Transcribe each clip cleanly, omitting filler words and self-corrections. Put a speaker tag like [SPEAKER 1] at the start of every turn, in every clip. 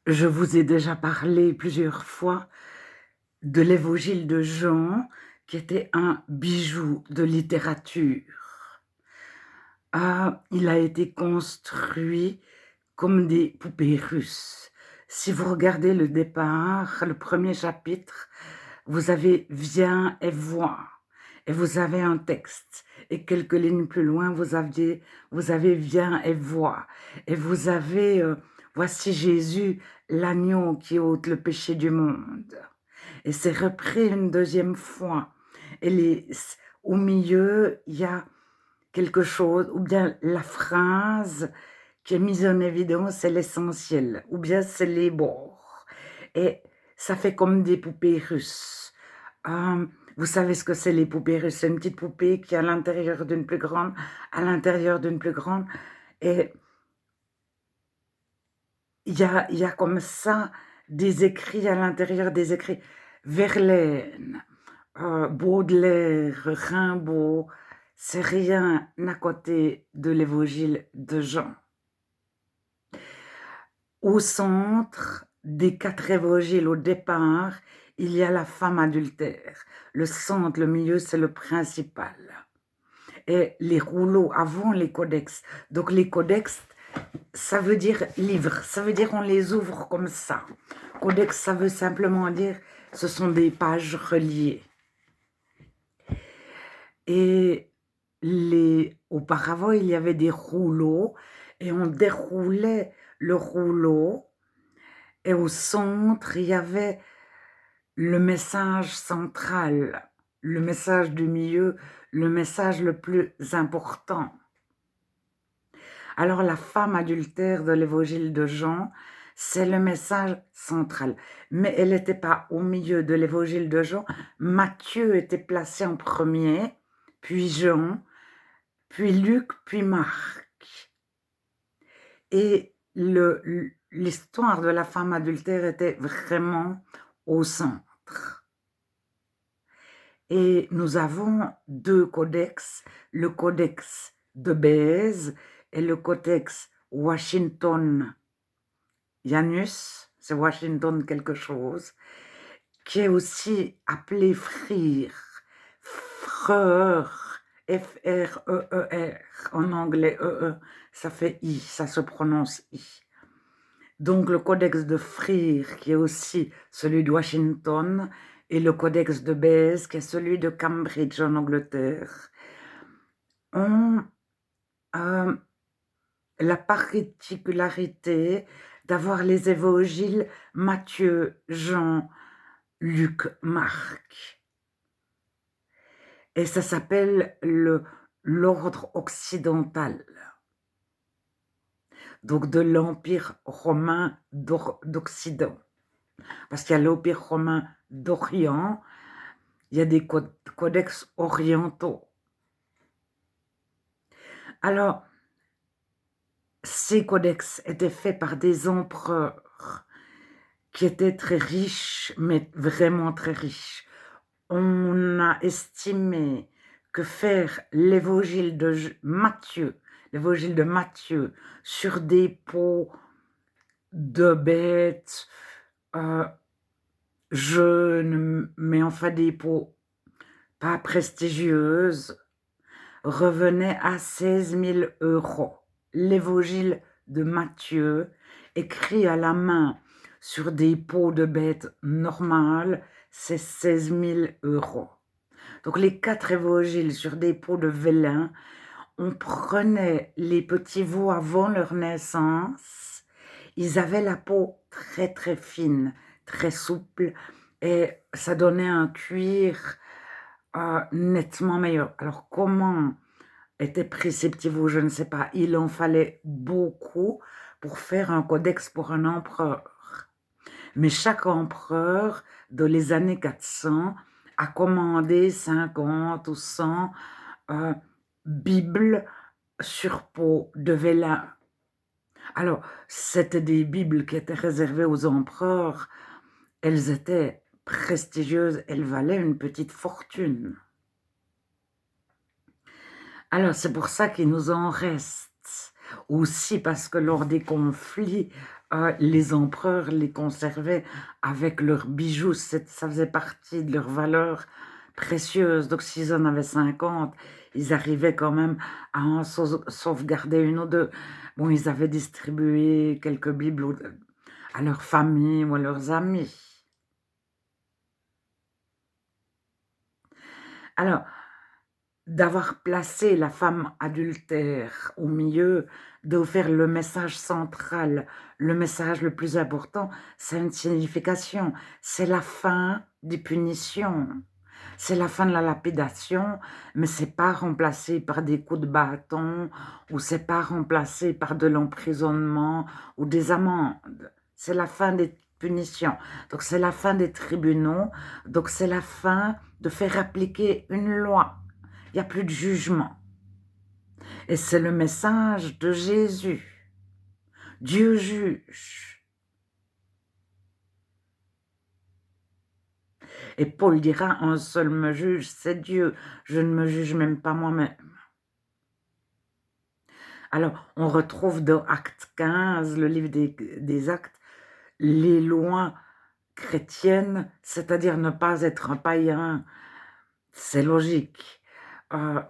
[SPEAKER 1] Je vous ai déjà parlé plusieurs fois de l'Évangile de Jean, qui était un bijou de littérature. Il a été construit comme des poupées russes. Si vous regardez le départ, le premier chapitre, vous avez «Viens et vois» et vous avez un texte et quelques lignes plus loin, vous avez «Viens et vois» et vous avez, «Voici Jésus, l'agneau qui ôte le péché du monde» et c'est repris une deuxième fois et au milieu, il y a quelque chose ou bien la phrase qui est mise en évidence, c'est l'essentiel ou bien c'est les bords et ça fait comme des poupées russes. Vous savez ce que c'est les poupées russes? C'est une petite poupée qui est à l'intérieur d'une plus grande, à l'intérieur d'une plus grande et il y a comme ça des écrits à l'intérieur, des écrits. Verlaine, Baudelaire, Rimbaud, c'est rien à côté de l'Évangile de Jean. Au centre des 4 évangiles, au départ, il y a la femme adultère. Le centre, le milieu, c'est le principal. Et les rouleaux avant les codex. Donc les codex, ça veut dire livre, ça veut dire on les ouvre comme ça. Codex, ça veut simplement dire ce sont des pages reliées. Et auparavant, il y avait des rouleaux et on déroulait le rouleau et au centre, il y avait le message central, le message du milieu, le message le plus important. Alors la femme adultère de l'évangile de Jean, c'est le message central. Mais elle n'était pas au milieu de l'évangile de Jean. Matthieu était placé en premier, puis Jean, puis Luc, puis Marc. Et l'histoire de la femme adultère était vraiment au centre. Et nous avons 2 codex, le codex de Bèze et le codex Washington Janus, c'est Washington quelque chose, qui est aussi appelé Frere, Freur, F-R-E-E-R, en anglais E-E, ça fait I, ça se prononce I. Donc le codex de Frere, qui est aussi celui de Washington, et le codex de Bèze, qui est celui de Cambridge en Angleterre, ont la particularité d'avoir les évangiles Matthieu, Jean, Luc, Marc. Et ça s'appelle l'ordre occidental, donc de l'Empire romain d'Occident. Parce qu'il y a l'Empire romain d'Orient, il y a des codex orientaux. Alors, ces codex étaient faits par des empereurs qui étaient très riches, mais vraiment très riches. On a estimé que faire l'évangile de Matthieu, sur des peaux de bêtes jeunes, mais enfin des peaux pas prestigieuses, revenait à 16 000 €. L'évangile de Matthieu, écrit à la main sur des peaux de bêtes normales, c'est 16 000 €. Donc les 4 évangiles sur des peaux de vélin, on prenait les petits veaux avant leur naissance, ils avaient la peau très très fine, très souple, et ça donnait un cuir nettement meilleur. Alors comment était pris ces petits veaux, je ne sais pas. Il en fallait beaucoup pour faire un codex pour un empereur. Mais chaque empereur de les années 400 a commandé 50 ou 100 bibles sur peau de vélin. Alors, c'était des bibles qui étaient réservées aux empereurs. Elles étaient prestigieuses, elles valaient une petite fortune. Alors, c'est pour ça qu'il nous en reste. Aussi parce que lors des conflits, Les empereurs les conservaient avec leurs bijoux, ça faisait partie de leurs valeurs précieuses. Donc s'ils en avaient 50, ils arrivaient quand même à en sauvegarder une ou deux. Bon, ils avaient distribué quelques bibles à leur famille ou à leurs amis. Alors, d'avoir placé la femme adultère au milieu, d'offrir le message central, le message le plus important, c'est une signification. C'est la fin des punitions. C'est la fin de la lapidation, mais c'est pas remplacé par des coups de bâton ou c'est pas remplacé par de l'emprisonnement ou des amendes. C'est la fin des punitions. Donc c'est la fin des tribunaux. Donc c'est la fin de faire appliquer une loi. Il n'y a plus de jugement. Et c'est le message de Jésus. Dieu juge. Et Paul dira, un seul me juge, c'est Dieu. Je ne me juge même pas moi-même. Alors, on retrouve dans Acte 15, le livre des Actes, les lois chrétiennes, c'est-à-dire ne pas être un païen, c'est logique.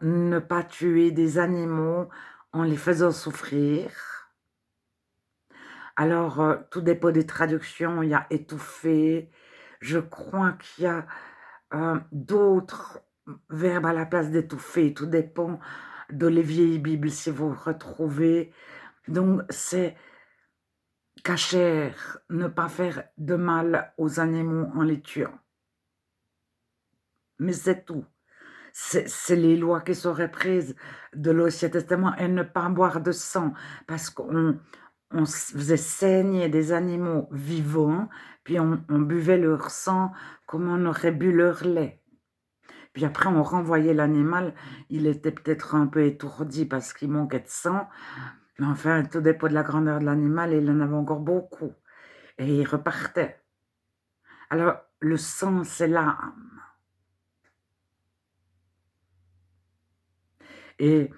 [SPEAKER 1] Ne pas tuer des animaux en les faisant souffrir. Alors, tout dépend des traductions, il y a étouffer. Je crois qu'il y a d'autres verbes à la place d'étouffer. Tout dépend de les vieilles Bibles, si vous retrouvez. Donc, c'est cachère, ne pas faire de mal aux animaux en les tuant. Mais c'est tout. C'est les lois qui seraient prises de l'Ancien Testament et ne pas boire de sang parce qu'on faisait saigner des animaux vivants, puis on buvait leur sang comme on aurait bu leur lait. Puis après, on renvoyait l'animal, il était peut-être un peu étourdi parce qu'il manquait de sang, mais enfin, tout dépend de la grandeur de l'animal, et il en avait encore beaucoup. Et il repartait. Alors, le sang, c'est l'âme. Et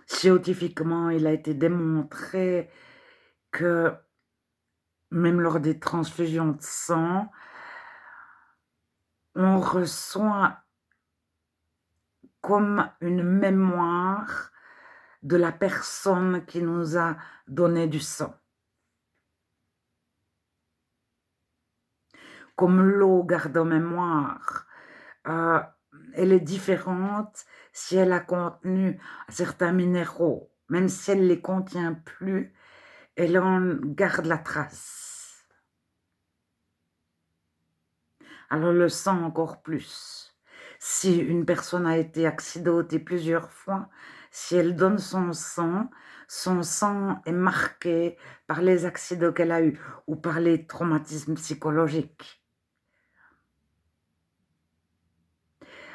[SPEAKER 1] scientifiquement, il a été démontré que même lors des transfusions de sang, on reçoit comme une mémoire de la personne qui nous a donné du sang. Comme l'eau garde en mémoire, elle est différente si elle a contenu certains minéraux. Même si elle ne les contient plus, elle en garde la trace. Alors le sang encore plus. Si une personne a été accidentée plusieurs fois, si elle donne son sang est marqué par les accidents qu'elle a eus ou par les traumatismes psychologiques.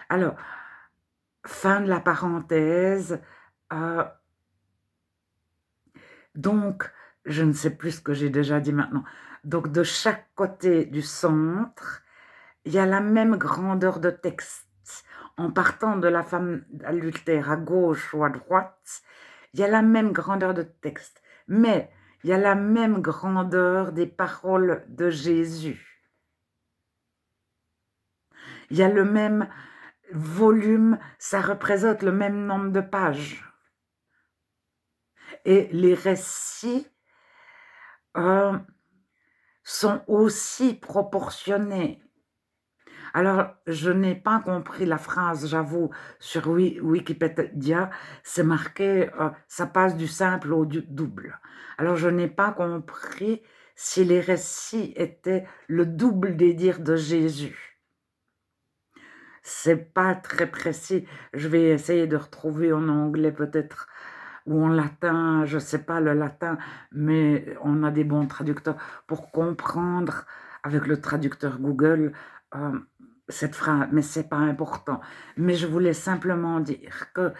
[SPEAKER 1] Alors, fin de la parenthèse. Donc, je ne sais plus ce que j'ai déjà dit maintenant. Donc, de chaque côté du centre, il y a la même grandeur de texte. En partant de la femme adultère à gauche ou à droite, il y a la même grandeur de texte. Mais il y a la même grandeur des paroles de Jésus. Il y a le même volume, ça représente le même nombre de pages. Et les récits sont aussi proportionnés. Alors, je n'ai pas compris la phrase, j'avoue, sur Wikipédia, c'est marqué ça passe du simple au double. Alors, je n'ai pas compris si les récits étaient le double des dires de Jésus. C'est pas très précis. Je vais essayer de retrouver en anglais peut-être ou en latin, je sais pas le latin, mais on a des bons traducteurs pour comprendre avec le traducteur Google cette phrase, mais c'est pas important. Mais je voulais simplement dire que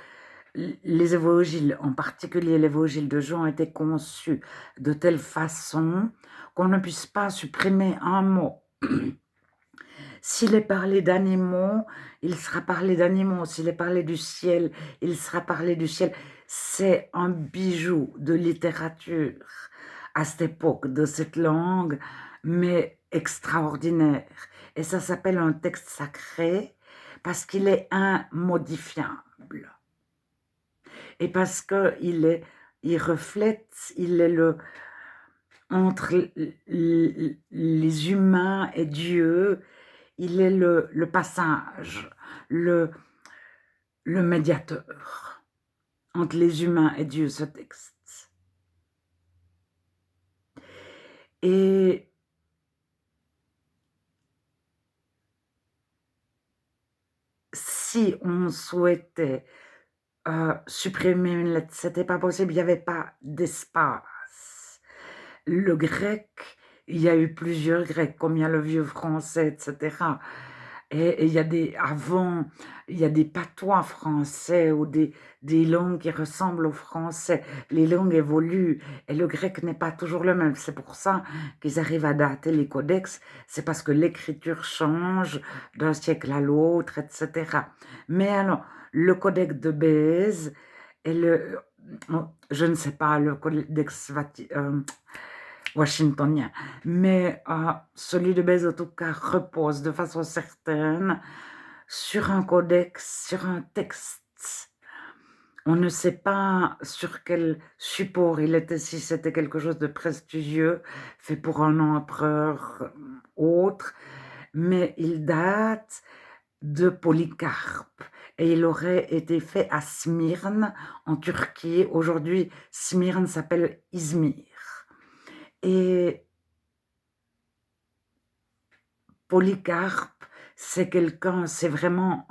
[SPEAKER 1] les évangiles, en particulier l'évangile de Jean, étaient conçus de telle façon qu'on ne puisse pas supprimer un mot. S'il est parlé d'animaux, il sera parlé d'animaux. S'il est parlé du ciel, il sera parlé du ciel. C'est un bijou de littérature. à cette époque de cette langue, mais extraordinaire. Et ça s'appelle un texte sacré parce qu'il est immodifiable. Et parce il reflète, il est entre les humains et Dieu, il est le passage, le médiateur entre les humains et Dieu, ce texte. Et si on souhaitait supprimer une lettre, c'était pas possible, il n'y avait pas d'espace. Le grec, il y a eu plusieurs grecs, comme il y a le vieux français, etc. Et il y a il y a des patois français ou des langues qui ressemblent au français. Les langues évoluent et le grec n'est pas toujours le même. C'est pour ça qu'ils arrivent à dater les codex. C'est parce que l'écriture change d'un siècle à l'autre, etc. Mais alors, le codex de Bèze et je ne sais pas, le codex washingtonien, mais celui de Bèze, en tout cas, repose de façon certaine sur un codex, sur un texte. On ne sait pas sur quel support il était, si c'était quelque chose de prestigieux, fait pour un empereur autre, mais il date de Polycarpe et il aurait été fait à Smyrne, en Turquie. Aujourd'hui, Smyrne s'appelle Izmir. Et Polycarpe, c'est vraiment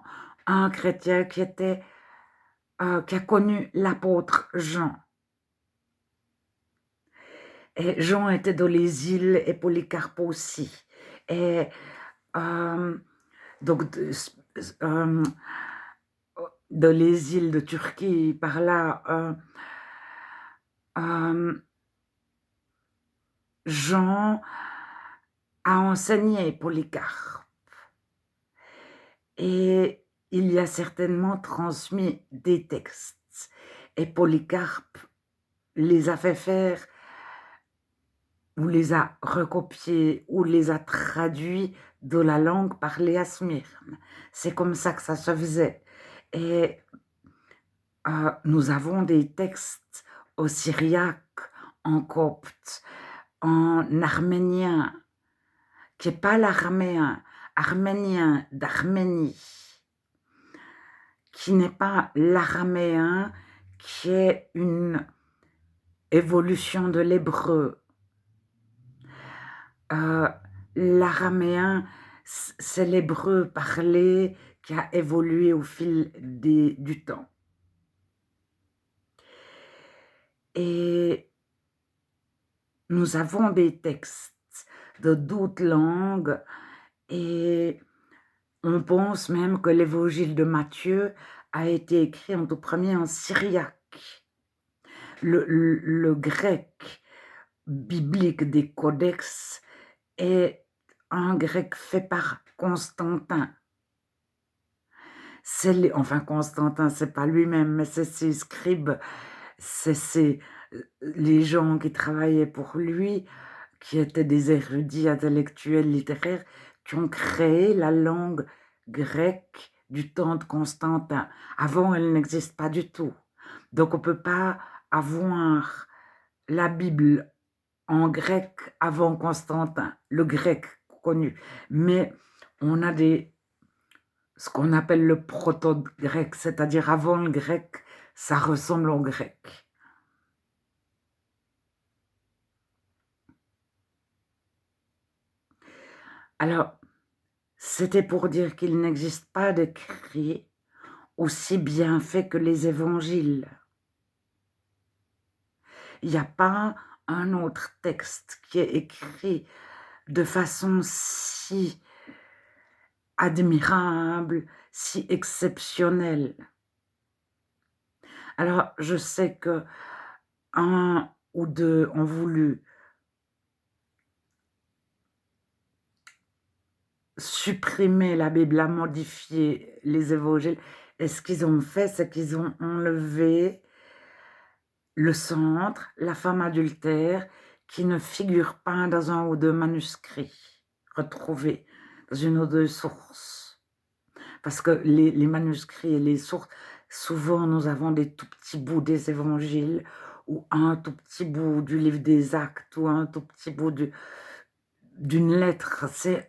[SPEAKER 1] un chrétien qui a connu l'apôtre Jean. Et Jean était dans les îles et Polycarpe aussi. Et donc, dans les îles de Turquie, par là, Jean a enseigné Polycarpe. Et il y a certainement transmis des textes. Et Polycarpe les a fait faire, ou les a recopiés, ou les a traduits de la langue parlée à Smyrne. C'est comme ça que ça se faisait. Et nous avons des textes au syriaque, en copte, en arménien, qui n'est pas l'araméen, arménien d'Arménie, qui n'est pas l'araméen, qui est une évolution de l'hébreu. L'araméen, c'est l'hébreu parlé qui a évolué au fil du temps. Et nous avons des textes de d'autres langues et on pense même que l'évangile de Matthieu a été écrit en tout premier en syriaque. Le grec biblique des codex est un grec fait par Constantin. Enfin, Constantin, c'est pas lui-même, mais c'est ses scribes, c'est les gens qui travaillaient pour lui, qui étaient des érudits intellectuels littéraires, qui ont créé la langue grecque du temps de Constantin. Avant, elle n'existe pas du tout. Donc, on ne peut pas avoir la Bible en grec avant Constantin, le grec connu. Mais on a ce qu'on appelle le proto-grec, c'est-à-dire avant le grec, ça ressemble au grec. Alors, c'était pour dire qu'il n'existe pas d'écrit aussi bien fait que les évangiles. Il n'y a pas un autre texte qui est écrit de façon si admirable, si exceptionnelle. Alors, je sais que un ou deux ont voulu supprimer la Bible, la modifier, les évangiles. Et ce qu'ils ont fait, c'est qu'ils ont enlevé le centre, la femme adultère, qui ne figure pas dans un ou deux manuscrits retrouvés dans une ou deux sources. Parce que les manuscrits et les sources, souvent nous avons des tout petits bouts des évangiles ou un tout petit bout du livre des Actes ou un tout petit bout d'une lettre. C'est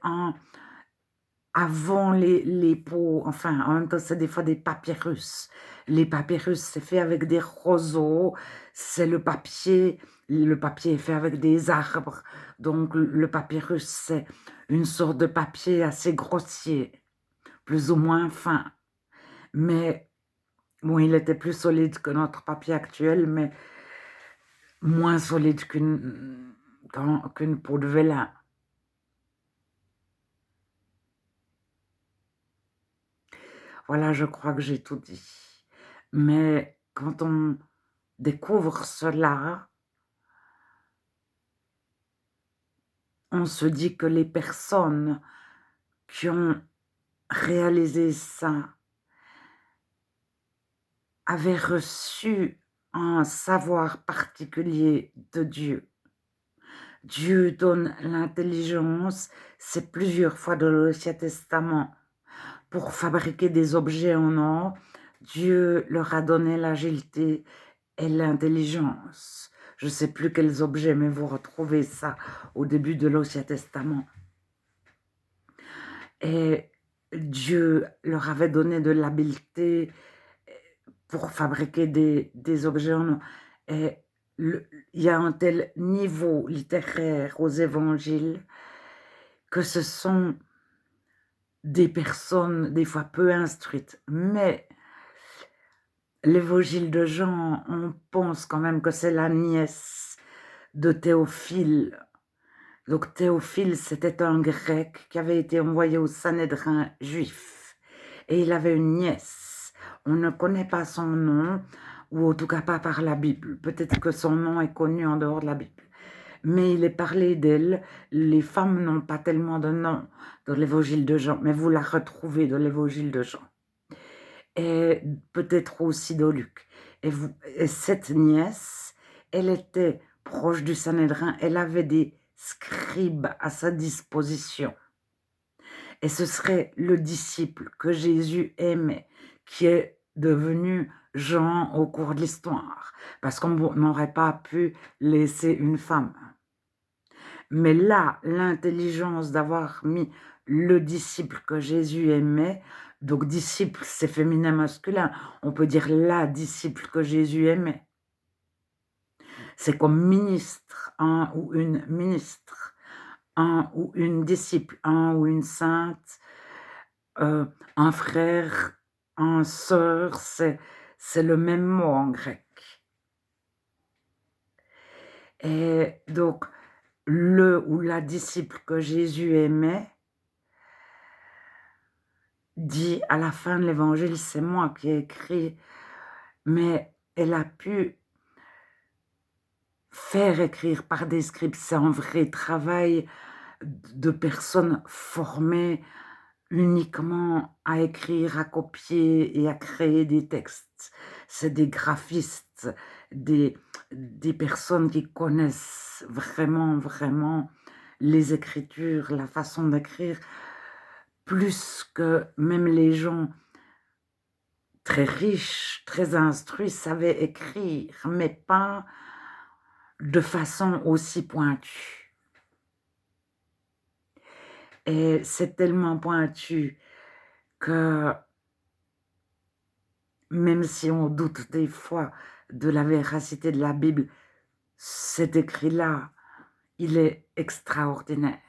[SPEAKER 1] avant les pots, enfin, en même temps, c'est des fois des papyrus. Les papyrus, c'est fait avec des roseaux, c'est le papier est fait avec des arbres. Donc, le papyrus, c'est une sorte de papier assez grossier, plus ou moins fin. Mais, bon, il était plus solide que notre papier actuel, mais moins solide qu'une peau de vélin. Voilà, je crois que j'ai tout dit. Mais quand on découvre cela, on se dit que les personnes qui ont réalisé ça avaient reçu un savoir particulier de Dieu. Dieu donne l'intelligence, c'est plusieurs fois dans l'Ancien Testament, pour fabriquer des objets en or. Dieu leur a donné l'agilité et l'intelligence. Je ne sais plus quels objets, mais vous retrouvez ça au début de l'Ancien Testament. Et Dieu leur avait donné de l'habileté pour fabriquer des objets en or. Et il y a un tel niveau littéraire aux évangiles que ce sont des personnes des fois peu instruites. Mais l'évangile de Jean, on pense quand même que c'est la nièce de Théophile. Donc Théophile, c'était un grec qui avait été envoyé au Sanhédrin juif. Et il avait une nièce. On ne connaît pas son nom, ou en tout cas pas par la Bible. Peut-être que son nom est connu en dehors de la Bible. Mais il est parlé d'elle. Les femmes n'ont pas tellement de nom dans l'évangile de Jean, mais vous la retrouvez dans l'évangile de Jean. Et peut-être aussi dans Luc. Et cette nièce, elle était proche du Sanhédrin, elle avait des scribes à sa disposition. Et ce serait le disciple que Jésus aimait, qui est devenu Jean au cours de l'histoire, parce qu'on n'aurait pas pu laisser une femme. Mais là, l'intelligence d'avoir mis le disciple que Jésus aimait, donc disciple, c'est féminin masculin, on peut dire la disciple que Jésus aimait. C'est comme ministre, un ou une ministre, un ou une disciple, un ou une sainte, un frère, un sœur, c'est le même mot en grec. Et donc, le ou la disciple que Jésus aimait dit à la fin de l'évangile, c'est moi qui ai écrit, mais elle a pu faire écrire par des scribes. C'est un vrai travail de personnes formées uniquement à écrire, à copier et à créer des textes. C'est des graphistes, des personnes qui connaissent vraiment, vraiment les écritures, la façon d'écrire, plus que même les gens très riches, très instruits savaient écrire, mais pas de façon aussi pointue. Et c'est tellement pointu que même si on doute des fois de la véracité de la Bible, cet écrit-là, il est extraordinaire.